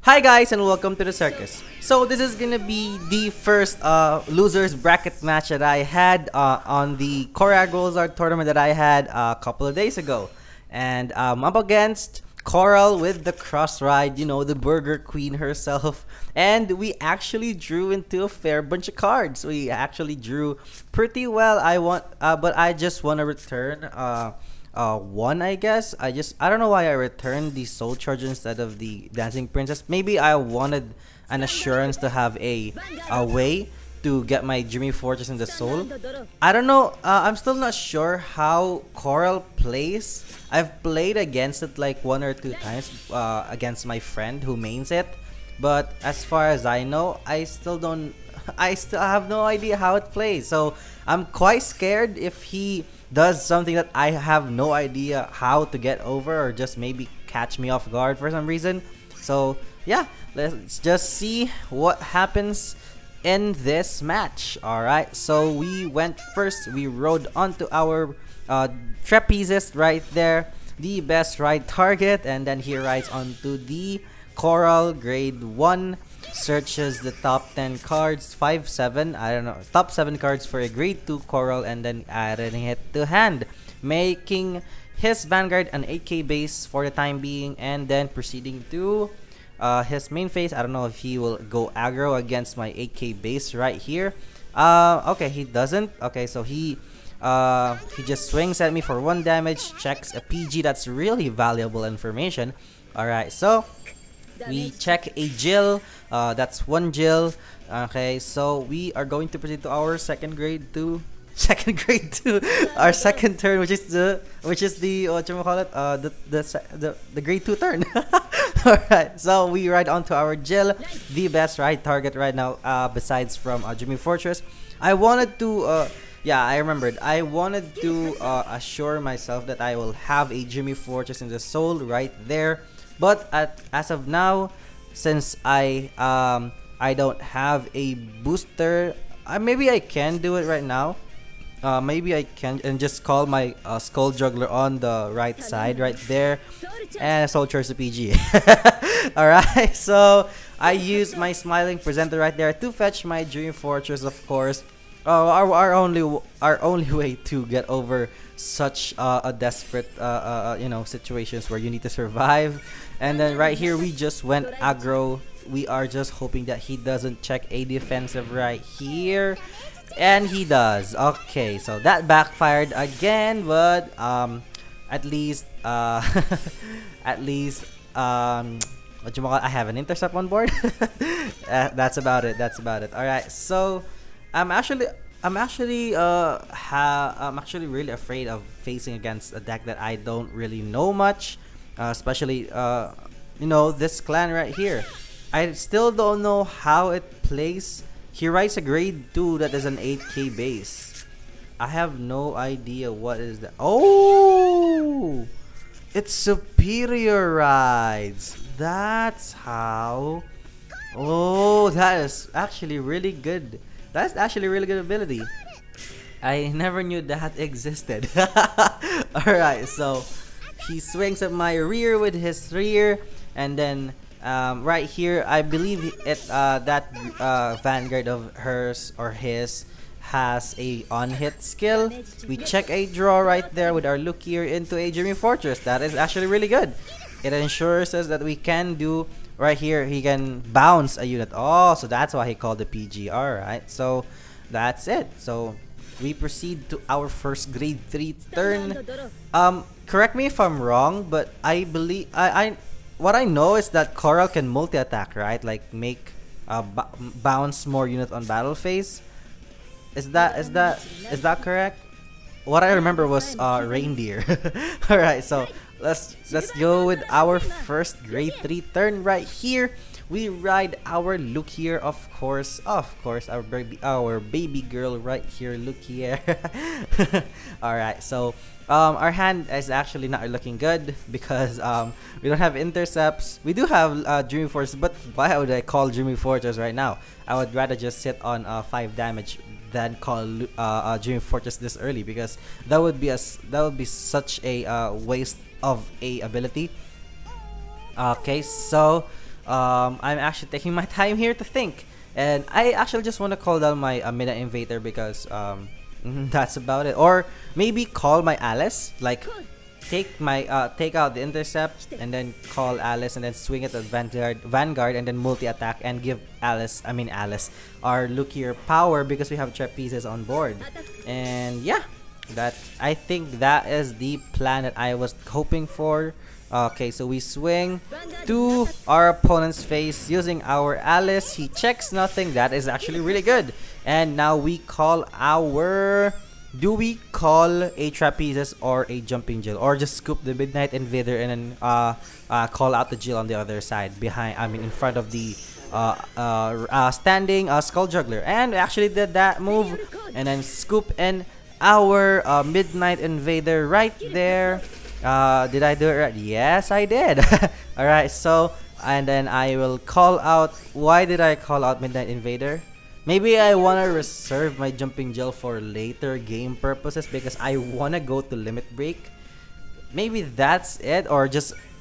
Hi guys and welcome to the circus. So this is gonna be the first losers bracket match that I had on the Koragg Wolzard tournament that I had a couple of days ago. And I'm up against Coral with the cross ride, you know, the burger queen herself. And we actually drew into a fair bunch of cards. We actually drew pretty well. But I just want to return one, I guess. I don't know why I returned the soul charge instead of the dancing princess. Maybe I wanted an assurance to have a way to get my Jimmy Fortress in the soul. I don't know. I'm still not sure how Coral plays. I've played against it like 1 or 2 times against my friend who mains it, but as far as I know, I still have no idea how it plays. So I'm quite scared if he does something that I have no idea how to get over, or just maybe catch me off guard for some reason. So yeah, let's just see what happens in this match. Alright, so we went first. We rode onto our trapezist right there, the best ride target, and then he rides onto the Coral grade 1, searches the top 10 cards, 5-7, I don't know, top 7 cards for a grade 2 Coral, and then adding it to hand, making his Vanguard an 8k base for the time being, and then proceeding to his main phase. I don't know if he will go aggro against my 8k base right here. Okay, he doesn't. Okay, so he just swings at me for 1 damage, checks a PG. That's really valuable information. Alright, so we check a Jill. That's 1 Jill. Okay, so we are going to proceed to our second grade 2, our second turn, which is the what you call it, the grade 2 turn. Alright, so we ride onto our Jill, the best ride target right now, besides from Jimmy Fortress. I wanted to yeah, I remembered. I wanted to assure myself that I will have a Jimmy Fortress in the soul right there. But as of now, since I don't have a booster, maybe I can do it right now. Maybe I can and just call my Skull Juggler on the right side right there, and Soul Charge the PG. Alright, so I use my Smiling Presenter right there to fetch my Dream Fortress, of course. Our only way to get over such a desperate you know, situations where you need to survive. And then right here we just went aggro. We are just hoping that he doesn't check a defensive right here, and he does. Okay, so that backfired again, but at least at least I have an intercept on board. That's about it. All right, so I'm actually really afraid of facing against a deck that I don't really know much, especially you know, this clan right here. I still don't know how it plays. He writes a grade 2 that is an 8k base. I have no idea what is that. Oh, it's superior rides. That's how. Oh, that is actually really good. That's actually a really good ability. I never knew that existed. Alright, so he swings at my rear with his rear, and then right here, I believe that Vanguard of hers or his has a on-hit skill. We check a draw right there with our look here into a Jimmy Fortress. That is actually really good. It ensures us that we can do right here. He can bounce a unit. Oh, so that's why he called the PG. Alright, so that's it. So we proceed to our first grade 3 turn. Correct me if I'm wrong, but I believe what I know is that Coral can multi-attack, right? Like make bounce more units on battle phase. Is that correct? What I remember was reindeer. All right, so let's go with our first grade 3 turn right here. We ride our look here, of course, our baby girl right here, look here. All right, so our hand is actually not looking good because we don't have intercepts. We do have Dreamy Fortress, but why would I call Dreamy Fortress right now? I would rather just sit on 5 damage than call Dreamy Fortress this early, because that would be such a waste of a ability. Okay, so I'm actually taking my time here to think, and I actually just want to call down my Midnight Invader because that's about it. Or maybe call my Alice, like take out the intercept and then call Alice and then swing it at Vanguard and then multi attack and give Alice our Lukier power because we have trapezes on board. And yeah, that I think that is the plan that I was hoping for. Okay, so we swing to our opponent's face using our Alice. He checks nothing. That is actually really good. And now we call our... Do we call a trapezes or a jumping Jill, or just scoop the Midnight Invader and then call out the Jill on the other side in front of the standing Skull Juggler? And we actually did that move and then scoop in our Midnight Invader right there. Did I do it right? Yes, I did. Alright, so and then I will call out. Why did I call out Midnight Invader? Maybe I want to reserve my jumping gel for later game purposes because I want to go to limit break. Maybe that's it, or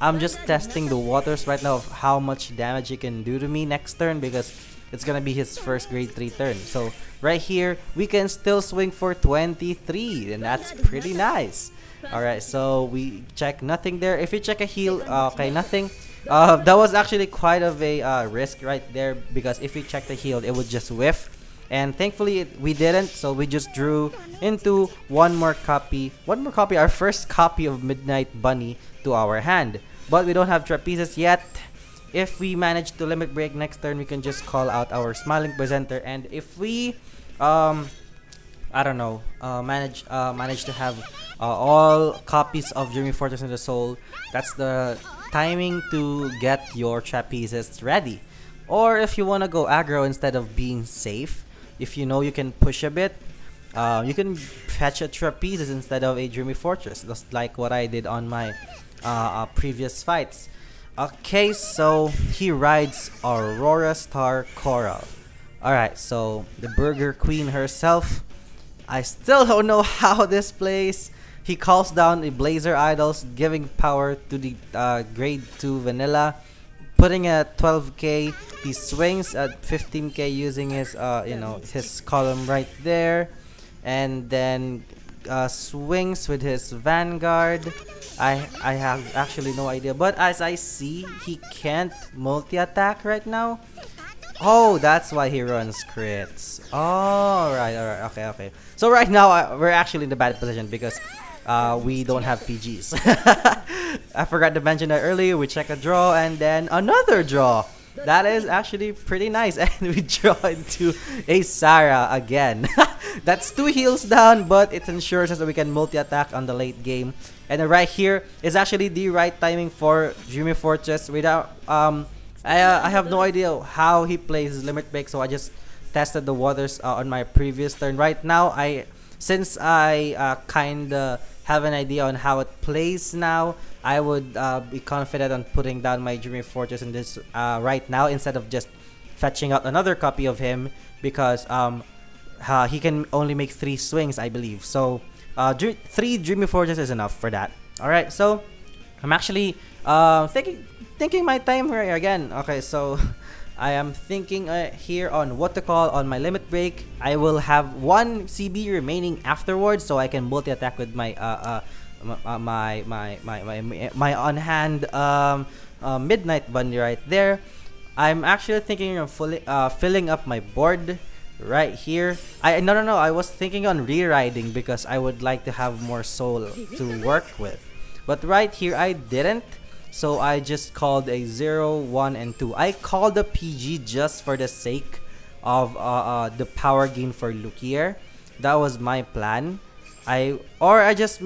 I'm just testing the waters right now of how much damage he can do to me next turn because it's gonna be his first grade 3 turn. So right here we can still swing for 23 and that's pretty nice. Alright, so we check nothing there. If you check a heal, okay, nothing. That was actually quite of a risk right there because if we check the heal, it would just whiff. And thankfully, we didn't, so we just drew into one more copy, our first copy of Midnight Bunny to our hand. But we don't have trapezes yet. If we manage to limit break next turn, we can just call out our Smiling Presenter. And if we, I don't know, manage to have all copies of Dreamy Fortress in the Soul, that's the timing to get your trapezes ready. Or if you want to go aggro instead of being safe, if you know you can push a bit, you can fetch a trapezes instead of a Dreamy Fortress, just like what I did on my previous fights. Okay, so he rides Aurora Star Coral. Alright, so the Burger Queen herself. I still don't know how this plays. He calls down the Blazer Idols, giving power to the grade 2 Vanilla, putting at 12k. He swings at 15k using his his column right there, and then swings with his Vanguard. I have actually no idea, but as I see, he can't multi-attack right now. Oh, that's why he runs crits. Oh, right, okay. So right now, we're actually in the bad position because we don't have PGs. I forgot to mention that earlier. We check a draw and then another draw. That is actually pretty nice. And we draw into a Sarah again. That's 2 heals down, but it ensures us that we can multi-attack on the late game. And then right here is actually the right timing for Dreamy Fortress. Without I have no idea how he plays limit break, so I just tested the waters on my previous turn. Right now, since I kinda have an idea on how it plays now, I would be confident on putting down my Dreamy Fortress in this right now instead of just fetching out another copy of him because he can only make 3 swings, I believe. So 3 Dreamy Fortress is enough for that. Alright, so I'm actually thinking my time here again. Okay, so I am thinking here on what to call on my limit break. I will have 1 CB remaining afterwards, so I can multi-attack with my my on hand Midnight Bunny right there. I'm actually thinking of filling up my board right here. No, I was thinking on re-riding because I would like to have more soul to work with, but right here I didn't. So I just called a 0, 1, and 2. I called the PG just for the sake of the power gain for Lukier. That was my plan. I just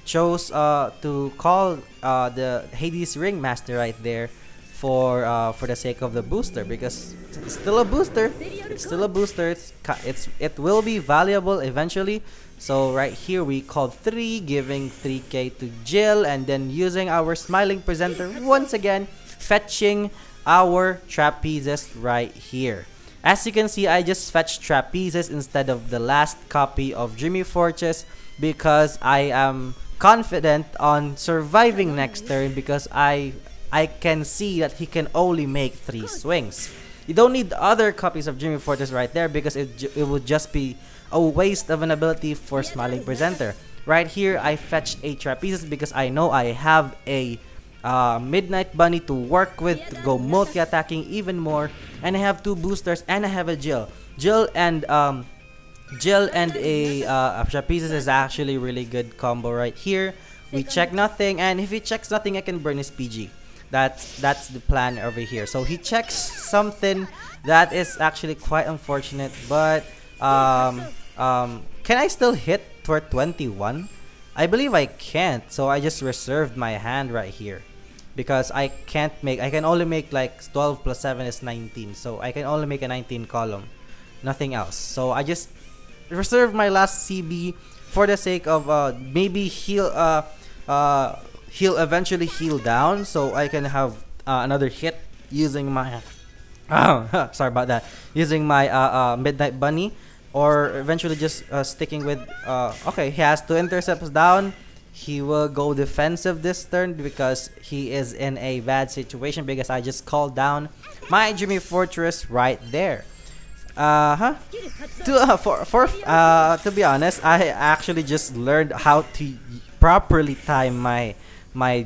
chose to call the Hades Ringmaster right there for the sake of the booster because it's still a booster. It's still a booster. It will be valuable eventually. So right here we called 3, giving 3k to Jill, and then using our Smiling Presenter once again, fetching our trapezes right here. As you can see, I just fetched trapezes instead of the last copy of Dreamy Fortress because I am confident on surviving next turn because I I can see that he can only make 3 swings. You don't need other copies of Dreamy Fortress right there because it would just be a waste of an ability for Smiling Presenter. Right here, I fetched a Trapezes because I know I have a Midnight Bunny to work with to go multi-attacking even more, and I have 2 boosters and I have a Jill. Jill and a Trapezes is actually really good combo right here. We check nothing, and if he checks nothing, I can burn his PG. That's the plan over here. So he checks something that is actually quite unfortunate, but can I still hit for 21? I believe I can't, so I just reserved my hand right here because I can only make like 12 plus 7 is 19, so I can only make a 19 column, nothing else. So I just reserve my last CB for the sake of maybe he'll eventually heal down, so I can have another hit using my sorry about that, using my Midnight Bunny, or eventually just sticking with okay, he has 2 intercepts down. He will go defensive this turn because he is in a bad situation because I just called down my Dreamy Fortress right there. To be honest, I actually just learned how to properly time my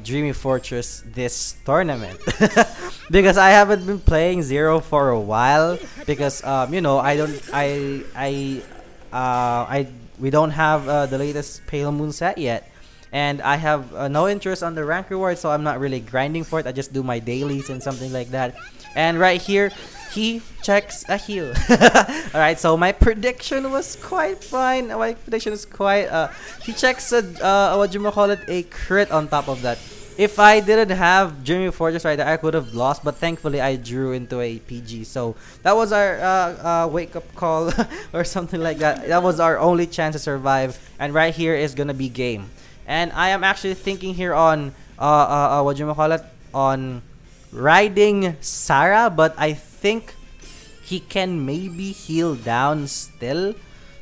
Dreamy Fortress this tournament because I haven't been playing Zero for a while because you know, we don't have the latest Pale Moon set yet, and I have no interest on the rank reward, so I'm not really grinding for it. I just do my dailies and something like that. And right here, he checks a heal. Alright, so my prediction was quite fine. My prediction is quite he checks a a crit on top of that. If I didn't have Dreamy Fortress right there, I could have lost, but thankfully I drew into a PG. So that was our wake up call or something like that. That was our only chance to survive, and right here is gonna be game. And I am actually thinking here on on riding Sarah, but I think he can maybe heal down still,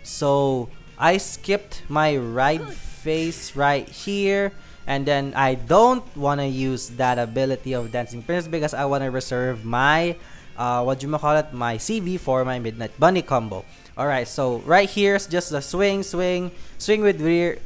so I skipped my ride phase right here, and then I don't want to use that ability of Dancing Princess because I want to reserve my my CB for my Midnight Bunny combo. Alright, so right here is just a swing with rears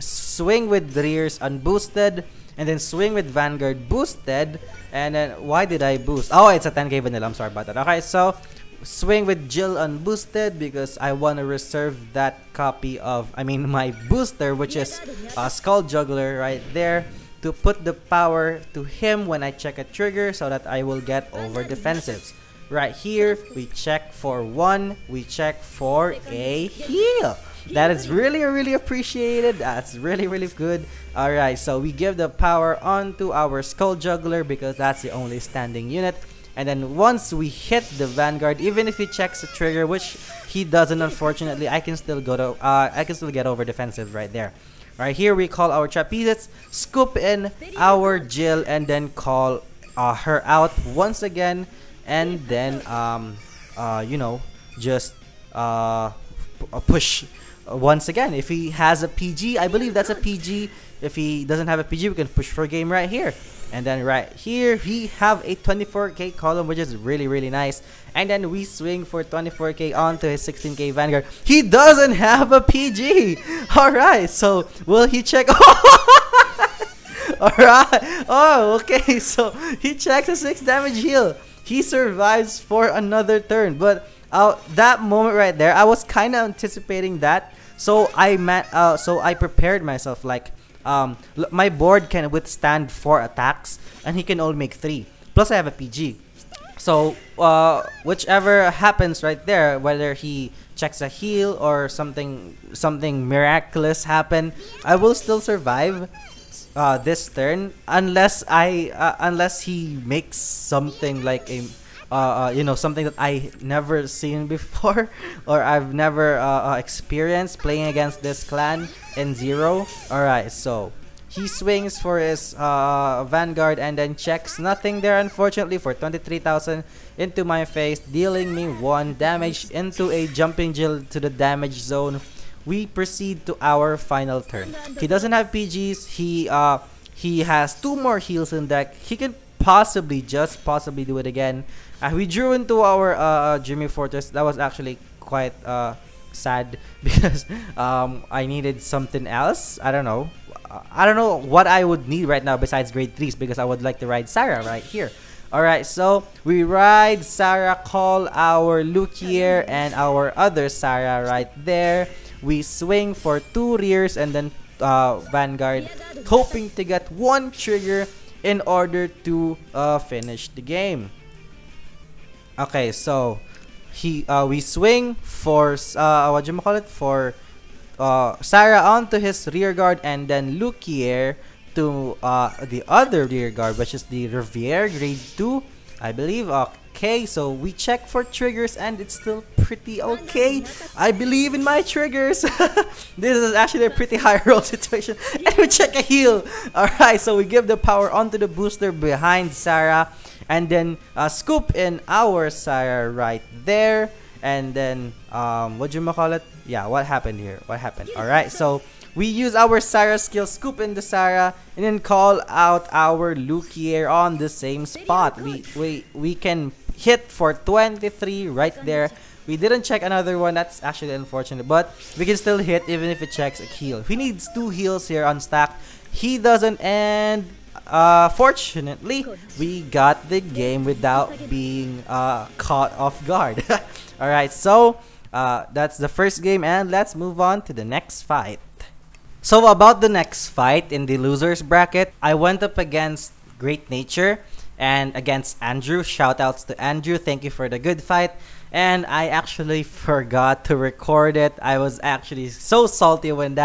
unboosted, and then swing with Vanguard boosted. And then why did I boost? Oh, it's a 10k vanilla. I'm sorry about that. Okay, so swing with Jill unboosted because I want to reserve that copy of, my booster, which is Skull Juggler right there, to put the power to him when I check a trigger so that I will get over defensives. Right here, we check for 1, we check for a heal. That is really appreciated. That's really good. Alright, so we give the power onto our Skull Juggler because that's the only standing unit. And then once we hit the Vanguard, even if he checks a trigger, which he doesn't unfortunately, I can still get over defensive right there. Right here, we call our Trapezes, scoop in our Jill, and then call her out once again, and then you know, just push once again. If he has a PG, I believe that's a PG. If he doesn't have a PG, we can push for game right here. And then right here, we have a 24k column, which is really nice. And then we swing for 24k onto his 16k Vanguard. He doesn't have a PG. Alright, so will he check? Alright. Oh, okay. So he checks a 6 damage heal. He survives for another turn. But that moment right there, I was kind of anticipating that. So I prepared myself like, my board can withstand 4 attacks, and he can only make 3. Plus, I have a PG. So, whichever happens right there, whether he checks a heal or something miraculous happen, I will still survive this turn, unless he makes something like a you know, something that I never seen before or I've never experienced playing against this clan in Zero. Alright, so he swings for his Vanguard and then checks nothing there, unfortunately, for 23,000 into my face, dealing me 1 damage into a Jumping Jill to the damage zone. We proceed to our final turn. He doesn't have PGs. He has 2 more heals in deck. He can possibly, just possibly do it again. We drew into our Jimmy Fortress. That was actually quite sad because I needed something else. I don't know. I don't know what I would need right now besides grade 3s, because I would like to ride Sarah right here. Alright, so we ride Sarah, call our Lukier and our other Sarah right there. We swing for 2 rears and then Vanguard, hoping to get 1 trigger in order to finish the game. Okay, so we swing for what you call it, for Sarah onto his rear guard, and then Lukier to the other rear guard, which is the Riviere grade 2, I believe. Okay, so we check for triggers and it's still pretty okay. I believe in my triggers. This is actually a pretty high roll situation. And we check a heal. Alright, so we give the power onto the booster behind Sarah, and then scoop in our Sarah right there. And then what you call it? Yeah, what happened here? What happened? Alright, so we use our Sarah skill, scoop into Sarah, and then call out our Lukier on the same spot. We can hit for 23 right there. We didn't check another one. That's actually unfortunate, but we can still hit even if it checks a heal. He needs 2 heals here on stack. He doesn't, and fortunately, we got the game without being caught off guard. Alright, so that's the first game, and let's move on to the next fight. So about the next fight in the losers bracket, I went up against Great Nature and against Andrew. Shoutouts to Andrew, thank you for the good fight. And I actually forgot to record it. I was actually so salty when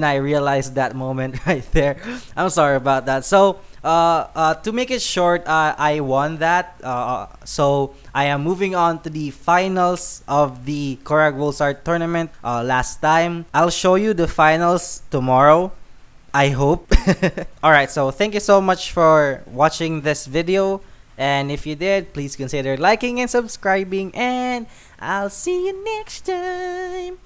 I realized that moment right there. I'm sorry about that. So to make it short, I won that. So I am moving on to the finals of the Koragg Wolzard tournament last time. I'll show you the finals tomorrow, I hope. Alright, so thank you so much for watching this video. And if you did, please consider liking and subscribing. And I'll see you next time.